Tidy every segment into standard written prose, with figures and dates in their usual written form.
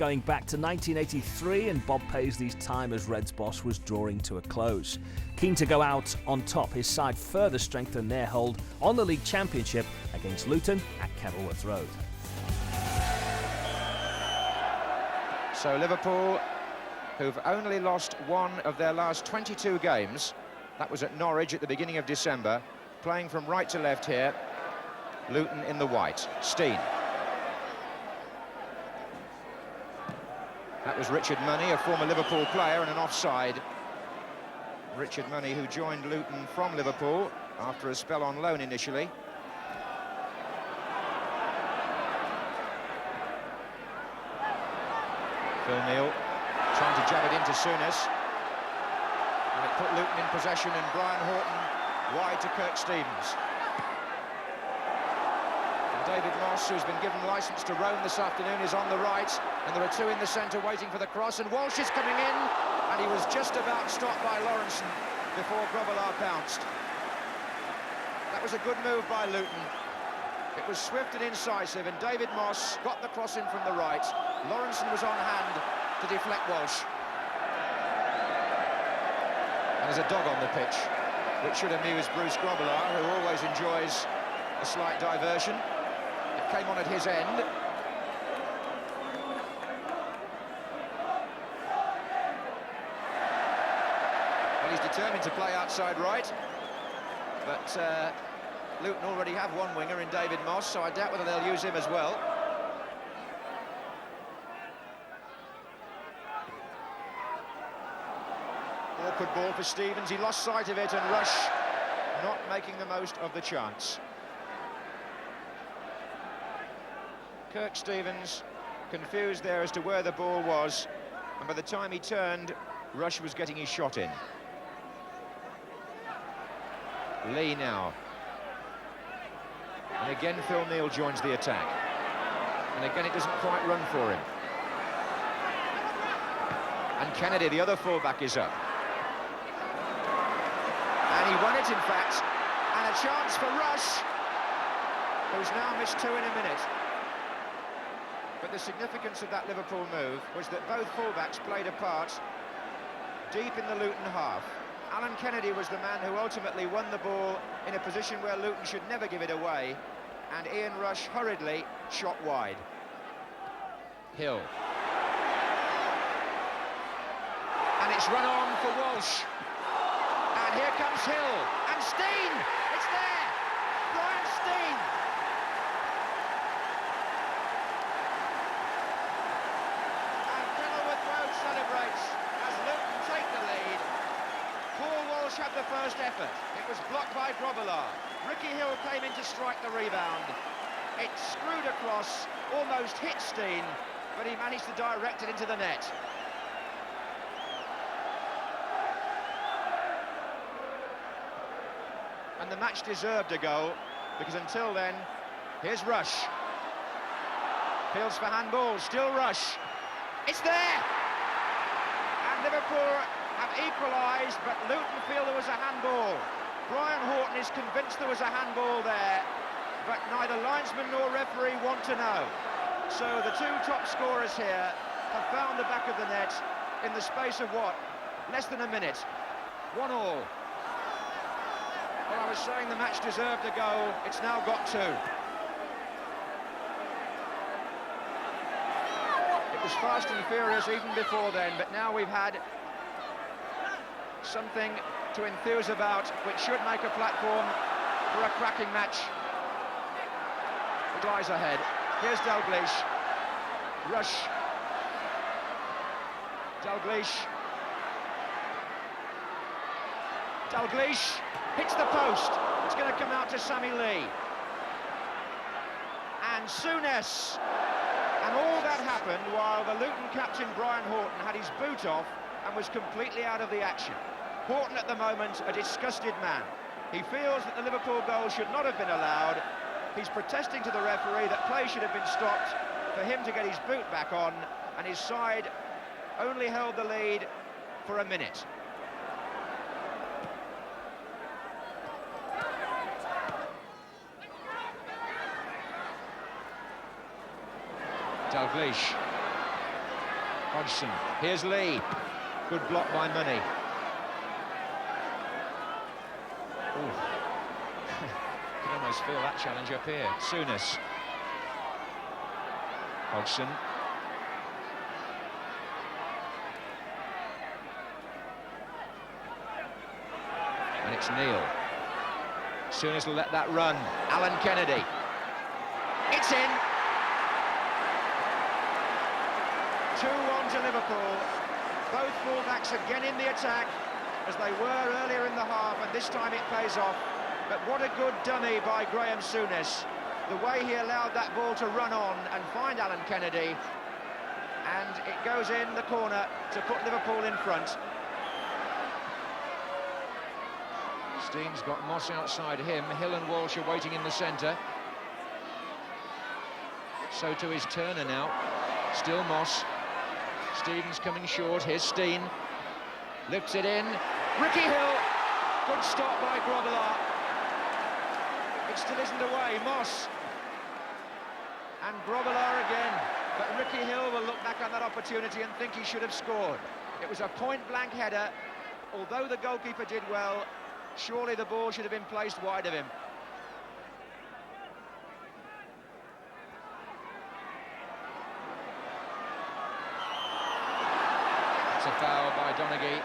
going back to 1983 and Bob Paisley's time as Reds boss was drawing to a close. Keen to go out on top, his side further strengthened their hold on the league championship against Luton at Kenilworth Road. So Liverpool, who've only lost one of their last 22 games, that was at Norwich at the beginning of December, playing from right to left here. Luton in the white. Steen. That was Richard Money, a former Liverpool player, and an offside. Richard Money, who joined Luton from Liverpool after a spell on loan initially. Phil Neal trying to jab it into Souness. And it put Luton in possession, and Brian Horton wide to Kirk Stevens. David Moss, who's been given licence to roam this afternoon, is on the right, and there are two in the centre waiting for the cross, and Walsh is coming in, and he was just about stopped by Lawrenson before Grobbelaar pounced. That was a good move by Luton. It was swift and incisive, and David Moss got the cross in from the right. Lawrenson was on hand to deflect Walsh. And there's a dog on the pitch, which should amuse Bruce Grobbelaar, who always enjoys a slight diversion. It came on at his end. Well, he's determined to play outside right, but Luton already have one winger in David Moss, so I doubt whether they'll use him as well. Awkward ball for Stevens. He lost sight of it, and Rush not making the most of the chance. Kirk Stevens confused there as to where the ball was, and by the time he turned, Rush was getting his shot in. Lee now. And again Phil Neal joins the attack. And again it doesn't quite run for him. And Kennedy, the other fullback, is up. And he won it, in fact. And a chance for Rush, who's now missed two in a minute. But the significance of that Liverpool move was that both fullbacks played a part deep in the Luton half. Alan Kennedy was the man who ultimately won the ball in a position where Luton should never give it away, and Ian Rush hurriedly shot wide. Hill. And it's run on for Walsh. And here comes Hill. And Steen! It's there! Brian Steen! And Kenilworth Road celebrates as Luton take the lead. Paul Walsh had the first effort. It was blocked by Grobbelaar. Ricky Hill came in to strike the rebound. It screwed across, almost hit Steen, but he managed to direct it into the net. And the match deserved a goal, because until then, here's Rush. Appeals for handball, still Rush. It's there! And Liverpool have equalised, but Luton feel there was a handball. Brian Horton is convinced there was a handball there, but neither linesman nor referee want to know. So the two top scorers here have found the back of the net in the space of what? Less than a minute. 1-1. Well, I was saying the match deserved a goal. It's now got two. It was fast and furious even before then, but now we've had something to enthuse about, which should make a platform for a cracking match. It lies ahead. Here's Dalglish. Rush. Dalglish. Dalglish hits the post. It's going to come out to Sammy Lee. And Souness. And all that happened while the Luton captain Brian Horton had his boot off and was completely out of the action. Horton at the moment a disgusted man. He feels that the Liverpool goal should not have been allowed. He's protesting to the referee that play should have been stopped for him to get his boot back on, and his side only held the lead for a minute. Dalglish. Hodgson, here's Lee. Good block by Money. You can almost feel that challenge up here. Souness. Hodgson. And it's Neil. Souness will let that run. Alan Kennedy. It's in. 2-1 to Liverpool. Both fullbacks again in the attack, as they were earlier in the half, and this time it pays off. But what a good dummy by Graham Souness. The way he allowed that ball to run on and find Alan Kennedy. And it goes in the corner to put Liverpool in front. Steen's got Moss outside him. Hill and Walsh are waiting in the centre. So to his Turner now. Still Moss. Stevens coming short. Here's Steen. Lifts it in. Ricky Hill. Good stop by Grobbelaar. It still isn't away. Moss. And Grobbelaar again. But Ricky Hill will look back on that opportunity and think he should have scored. It was a point-blank header. Although the goalkeeper did well, surely the ball should have been placed wide of him. It's a foul by Donaghy.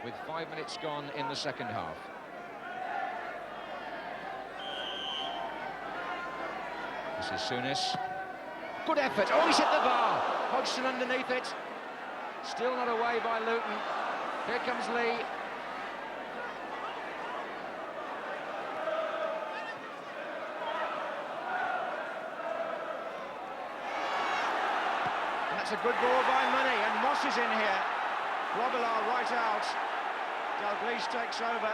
With 5 minutes gone in the second half. This is Souness. Good effort. Oh, he's hit the bar. Hodgson underneath it. Still not away by Luton. Here comes Lee. And that's a good ball by Money, and Moss is in here. Grobbelaar right out. Dalglish takes over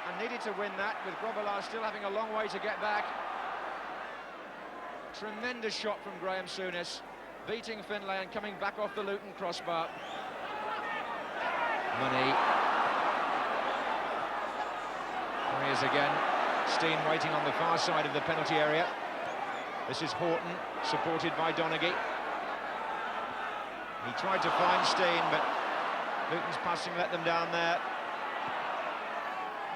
and needed to win that, with Grobbelaar still having a long way to get back. Tremendous shot from Graham Souness, beating Finlay and coming back off the Luton crossbar. Money. There he is again. Steen waiting on the far side of the penalty area. This is Horton, supported by Donaghy. He tried to find Steen, but Luton's passing let them down there.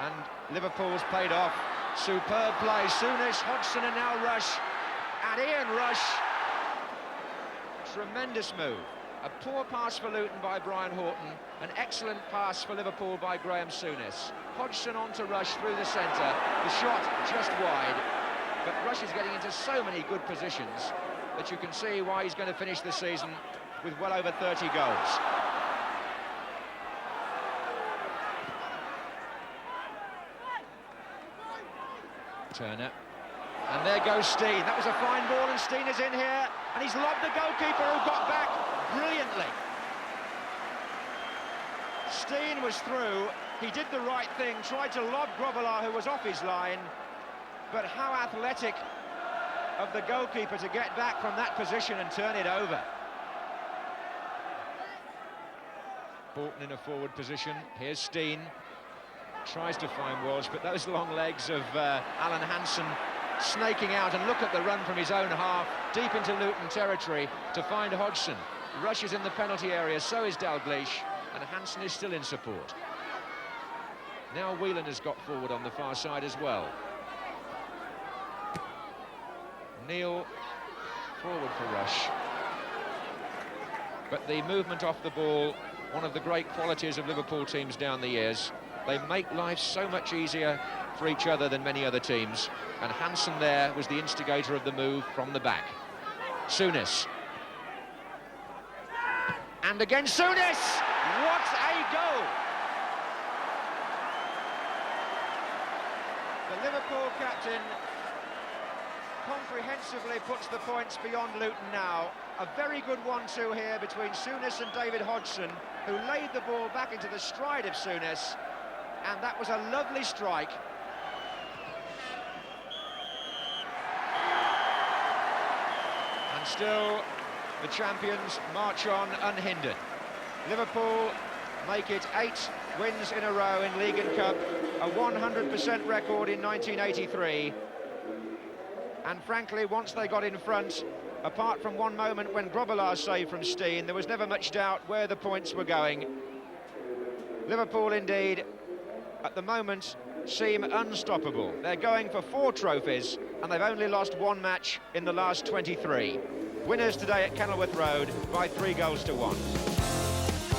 And Liverpool's paid off. Superb play. Souness, Hodgson, and now Rush. And Ian Rush. Tremendous move. A poor pass for Luton by Brian Horton. An excellent pass for Liverpool by Graham Souness. Hodgson on to Rush through the centre. The shot just wide. But Rush is getting into so many good positions that you can see why he's going to finish the season with well over 30 goals. Turner. And there goes Steen. That was a fine ball, and Steen is in here, and he's lobbed the goalkeeper, who got back brilliantly. Steen was through. He did the right thing, tried to lob Grobbelaar, who was off his line, but how athletic of the goalkeeper to get back from that position and turn it over. Bolton in a forward position. Here's Steen. Tries to find Walsh, but those long legs of Alan Hansen snaking out, and look at the run from his own half deep into Luton territory to find Hodgson. Rush is in the penalty area, so is Dalglish, and Hansen is still in support. Now Whelan has got forward on the far side as well. Neil forward for Rush. But the movement off the ball, one of the great qualities of Liverpool teams down the years. They make life so much easier for each other than many other teams. And Hansen there was the instigator of the move from the back. Souness. And again Souness! What a goal! The Liverpool captain comprehensively puts the points beyond Luton now. A very good 1-2 here between Souness and David Hodgson, who laid the ball back into the stride of Souness, and that was a lovely strike. And still the champions march on unhindered. Liverpool make it 8 wins in a row in League and Cup, a 100% record in 1983. And frankly, once they got in front, apart from one moment when Grobbelaar saved from Steen, there was never much doubt where the points were going. Liverpool, indeed, at the moment, seem unstoppable. They're going for 4 trophies, and they've only lost 1 match in the last 23. Winners today at Kenilworth Road by 3 goals to 1.